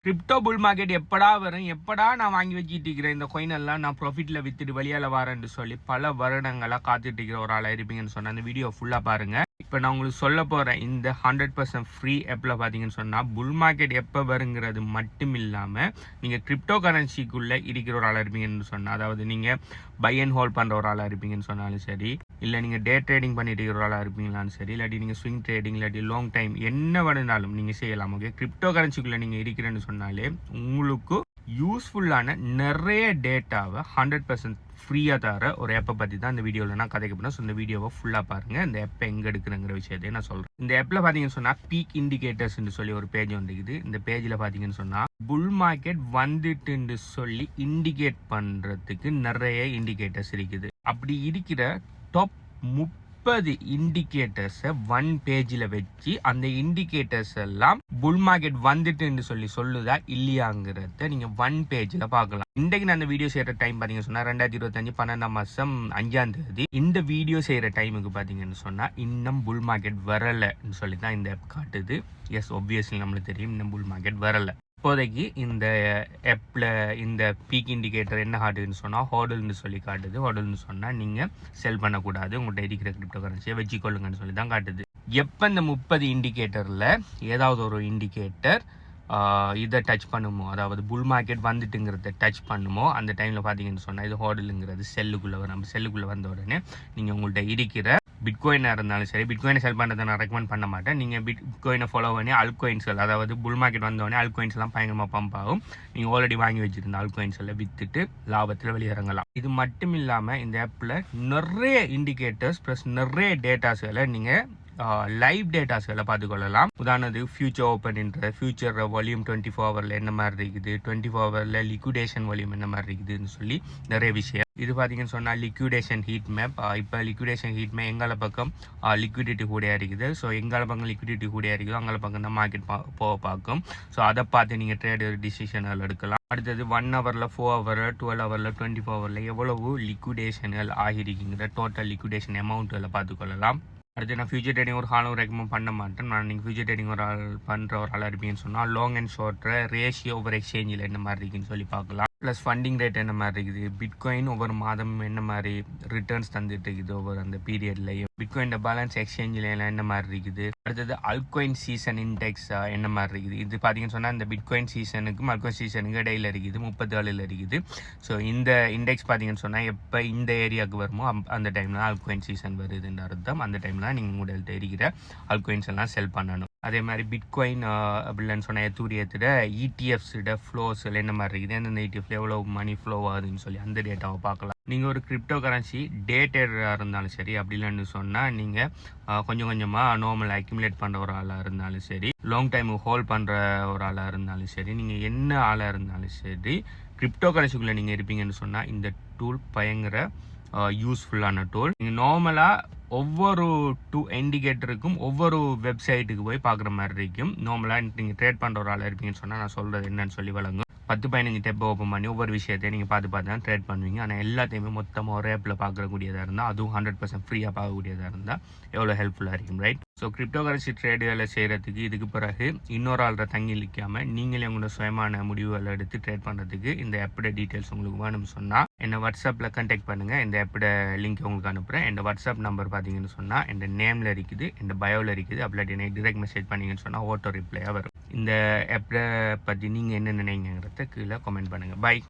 Crypto bull market எப்படா வரும், எப்படா நான் வாங்கி வச்சுட்டு இருக்கிறேன் இந்த coin எல்லாம் நான் ப்ராஃபிட்ல வித்துட்டு வெளியால வரேன்னு சொல்லி பல வருடங்களாக காத்துட்டு இருக்கிற ஒரு ஆளாக இருப்பீங்கன்னு சொன்ன அந்த வீடியோ ஃபுல்லாக பாருங்க. இப்போ நான் உங்களுக்கு சொல்ல போகிறேன் இந்த 100% ஃப்ரீ ஆப்பில் பார்த்தீங்கன்னு சொன்னால் புல் மார்க்கெட் எப்போ வருங்கிறது மட்டும் இல்லாமல் நீங்கள் கிரிப்டோ கரன்சிக்குள்ளே இருக்கிற ஒரு ஆளாக இருப்பீங்கன்னு சொன்னால், அதாவது நீங்கள் பை அண்ட் ஹோல்ட் பண்ணுற ஒரு ஆளாக இருப்பீங்கன்னு சொன்னாலும் சரி, இல்லை நீங்கள் டே ட்ரேடிங் பண்ணிட்டு இருக்கிற ஒரு ஆளாக இருப்பீங்களாலும் சரி, இல்லாட்டி நீங்கள் ஸ்விங் ட்ரேடிங் இல்லாட்டி லாங் டைம் என்ன வேணுனாலும் நீங்கள் செய்யலாம். ஓகே, கிரிப்டோ கரன்சிக்குள்ளே நீங்கள் இருக்கிறேன்னு சொன்னாலே உங்களுக்கு யூஸ்ஃபுல்லான நிறைய டேட்டாவை 100% ஃப்ரீயாக தர ஒரு ஆப்பை பற்றி தான் இந்த வீடியோவில் நான் கதைக்க போகிறேன். ஸோ இந்த வீடியோவை ஃபுல்லாக பாருங்கள். இந்த ஆப்பை எங்கே எடுக்குறங்கிற விஷயத்தையும் நான் சொல்கிறேன். இந்த ஆப்பில் பார்த்தீங்கன்னு சொன்னால் பீக் இண்டிகேட்டர்ஸ்ன்னு சொல்லி ஒரு பேஜ் வந்துருக்குது. இந்த பேஜில் பார்த்தீங்கன்னு சொன்னால் புல் மார்க்கெட் வந்துட்டுன்னு சொல்லி இண்டிகேட் பண்ணுறதுக்கு நிறைய இண்டிகேட்டர்ஸ் இருக்குது. அப்படி இருக்கிற டாப் 30 இண்டிகேட்டர்ஸை ஒன் பேஜில் வச்சு அந்த இண்டிகேட்டர்ஸ் எல்லாம் புல் மார்க்கெட் வந்துட்டுன்னு சொல்லி சொல்லுதா இல்லையாங்கிறத நீங்கள் ஒன் பேஜில் பார்க்கலாம். இன்றைக்கு நான் அந்த வீடியோ செய்கிற டைம் பார்த்தீங்கன்னு சொன்னால் 2025 12ஆம் மாதம் 5ஆம் தேதி. இந்த வீடியோ செய்கிற டைமுக்கு பார்த்தீங்கன்னு சொன்னால் இன்னும் புல் மார்க்கெட் வரலைன்னு சொல்லி தான் இந்த ஆப் காட்டுது. எஸ், ஒப்வியஸ்லி நம்மளுக்கு தெரியும் இன்னும் புல் மார்க்கெட் வரலை. இப்போதைக்கு இந்த ஆப்பில் இந்த பீக் இண்டிகேட்டர் என்ன காட்டுதுன்னு சொன்னால் ஹோடல்னு சொல்லி காட்டுது. ஹோடல்னு சொன்னால் நீங்கள் செல் பண்ணக்கூடாது, உங்கள்கிட்ட இருக்கிற கிரிப்டோ கரன்சியை வச்சுக்கொள்ளுங்கன்னு சொல்லி தான் காட்டுது. எப்போ இந்த 30 இண்டிகேட்டரில் ஏதாவது ஒரு இண்டிகேட்டர் இதை டச் பண்ணுமோ, அதாவது புல் மார்க்கெட் வந்துட்டுங்கிறத டச் பண்ணுமோ, அந்த டைமில் பார்த்தீங்கன்னு சொன்னால் இது ஹோடலுங்கிறது செல்லுக்குள்ளே வரும். நம்ம செல்லுக்குள்ளே வந்த உடனே நீங்கள் உங்கள்கிட்ட இருக்கிற பிட்காயினாக இருந்தாலும் சரி, பிட்காயினை செல் பண்ணுறதை நான் ரெக்கமெண்ட் பண்ண மாட்டேன். நீங்கள் பிட்காயினை ஃபாலோ பண்ணி அல்கோயின்ஸ்கள், அதாவது புல் மார்க்கெட் வந்தோடனே அல்கோயின்ஸ் எல்லாம் பயங்கரமாக பம்ப் ஆகும். நீங்கள் ஆல்ரெடி வாங்கி வச்சுருந்த அல்கோயின்ஸ் எல்லாம் விற்றுட்டு லாபத்தில் வெளியிறங்கலாம். இது மட்டும் இல்லாமல் இந்த ஆப்பில் நிறைய இண்டிகேட்டர்ஸ் ப்ளஸ் நிறைய டேட்டாஸ்களை நீங்கள் லைவ் டேட்டாஸ்களை பார்த்துக்கொள்ளலாம். உதாரணத்துக்கு ஃபியூச்சர் ஓப்பன்ன்ற ஃபியூச்சர் வால்யூம் 24 ஹவரில் என்ன மாதிரி இருக்குது, 24 ஹவரில் லிக்விடேஷன் வால்யூம் என்ன மாதிரி இருக்குதுன்னு சொல்லி நிறைய விஷயம். இது பார்த்தீங்கன்னு சொன்னால் லிக்விடேஷன் ஹீட் மேப். இப்போ லிக்விடேஷன் ஹீட் மேப் எங்கால பக்கம் லிக்விடிட்டி கூடயா இருக்குது. ஸோ எங்கால பக்கம் லிக்விடிட்டி கூடயா இருக்குதோ அங்கால பக்கம் தான் மார்க்கெட் போக பார்க்கும். ஸோ அதை பார்த்து நீங்கள் ட்ரேட் டிசிஷன்கள் எடுக்கலாம். அடுத்தது 1 ஹவரில் 4 ஹவர் 12 ஹவரில் 24 ஹவரில் எவ்வளவு லிக்விடேஷன்கள் ஆகிருக்குங்கிற டோட்டல் லிக்விடேஷன் அமௌண்ட்டுகளை பார்த்துக்கொள்ளலாம். அடுத்து நான் ஃபியூச்சர் ட்ரேடிங் ஒரு ஆளும் ரெக்கமெண்ட் பண்ண மாட்டேன். நான் நீங்கள் ஃபியூச்சர் ட்ரேடிங் ஒரு ஆள் பண்ணுற ஒரு ஆளாக இருப்பீங்கன்னு சொன்னால் லாங் அண்ட் ஷார்ட்ற ரேஷியோ ஓவர் எக்ஸ்சேஞ்சில் என்ன மாதிரி இருக்குன்னு சொல்லி பார்க்கலாம். ப்ளஸ் ஃபண்டிங் ரேட் என்ன மாதிரி இருக்குது, பிட்காயின் ஒவ்வொரு மாதம் என்ன மாதிரி ரிட்டர்ன்ஸ் தந்துட்டு இருக்குது ஒவ்வொரு அந்த பீரியட்லையும், பிட்காயின் பேலன்ஸ் எக்ஸ்சேஞ்சில் எல்லாம் என்ன மாதிரி இருக்குது. அடுத்தது அல்கோயின் சீசன் இண்டெக்ஸ் என்ன மாதிரி இருக்குது. இது பார்த்தீங்கன்னு சொன்னால் இந்த பிட்காயின் சீசனுக்கும் அல்கோயின் சீசனுக்கு இடையில இருக்குது, 37 இருக்குது. ஸோ இந்த இண்டெக்ஸ் பார்த்தீங்கன்னு சொன்னால் எப்போ இந்த ஏரியாவுக்கு வருமோ அந்த டைமில் அல்கோயின் சீசன் வருதுன்ற அர்த்தம். அந்த டைமில் நீங்கள் உங்கள்கிட்ட இருக்கிற அல்கோயின்ஸ் எல்லாம் செல் பண்ணணும். அதே மாதிரி பிட்காயின் அப்படின்னு சொன்னால் எத்தூரியத்தோட இடிஎஃப்ஸோட ஃப்ளோஸ் என்ன மாதிரி இருக்குது, எந்தெந்த இடிஎஃப்ல எவ்வளோ மணி ஃப்ளோ ஆகுதுன்னு சொல்லி அந்த டேட்டாவை பார்க்கலாம். நீங்கள் ஒரு கிரிப்டோ கரன்சி டே ட்ரேடராக இருந்தாலும் சரி, அப்படி இல்லைன்னு சொன்னால் நீங்கள் கொஞ்சம் கொஞ்சமாக நார்மல் அக்யூமுலேட் பண்ணுற ஒரு ஆளாக இருந்தாலும் சரி, லாங் டைம் ஹோல்ட் பண்ணுற ஒரு ஆளாக இருந்தாலும் சரி, நீங்கள் என்ன ஆளாக இருந்தாலும் சரி, கிரிப்டோ கரன்சிக்குள்ளே நீங்கள் இருப்பீங்கன்னு சொன்னால் இந்த டூல் பயங்கர யூஸ்ஃபுல்லான டூல். நீங்கள் நார்மலாக ஒவ்வொரு இண்டிகேட்டருக்கும் ஒவ்வொரு வெப்சைட்டுக்கு போய் பார்க்குற மாதிரி இருக்கும். நார்மலாக நீங்கள் ட்ரேட் பண்ணுற ஒரு ஆளாக இருப்பீங்கன்னு சொன்னால் நான் சொல்கிறது என்னன்னு சொல்லி வழங்கும். 10-15 டெப் ஓப்பன் பண்ணி ஒவ்வொரு விஷயத்தையும் நீங்கள் பார்த்து தான் ட்ரேட் பண்ணுவீங்க. ஆனால் எல்லாத்தையுமே மொத்தமாக ஒரு ஆப்பில் பார்க்கக்கூடியதாக இருந்தால், அதுவும் 100% ஃப்ரீயாக பார்க்கக்கூடியதாக இருந்தால் எவ்வளோ ஹெல்ப்ஃபுல்லாக இருக்கும், ரைட்? ஸோ கிரிப்டோ கரன்சி ட்ரேடுகளை செய்கிறதுக்கு இதுக்கு பிறகு இன்னொரு ஆள்ற தங்கி இல்லாமல் நீங்களே உங்களோட சுயமான முடிவுகளை எடுத்து ட்ரேட் பண்ணுறதுக்கு இந்த ஆப்போட டீட்டெயில்ஸ் உங்களுக்கு வேணும்னு சொன்னால் என்னை வாட்ஸ்அப்பில் கான்டாக்ட் பண்ணுங்கள். இந்த ஆப்போட லிங்க் உங்களுக்கு அனுப்புகிறேன். என் வாட்ஸ்அப் நம்பர் பார்த்தீங்கன்னு சொன்னால் என் நேமில் இருக்குது, என் பயோவில் இருக்குது. அப்படி எனக்கு டிரெக்ட் மெசேஜ் பண்ணிங்கன்னு சொன்னால் ஆட்டோ ரிப்ளையாக வரும். இந்த ஆப்பை பற்றி நீங்கள் என்ன நினைங்கிறத கீழே கமெண்ட் பண்ணுங்கள். பை.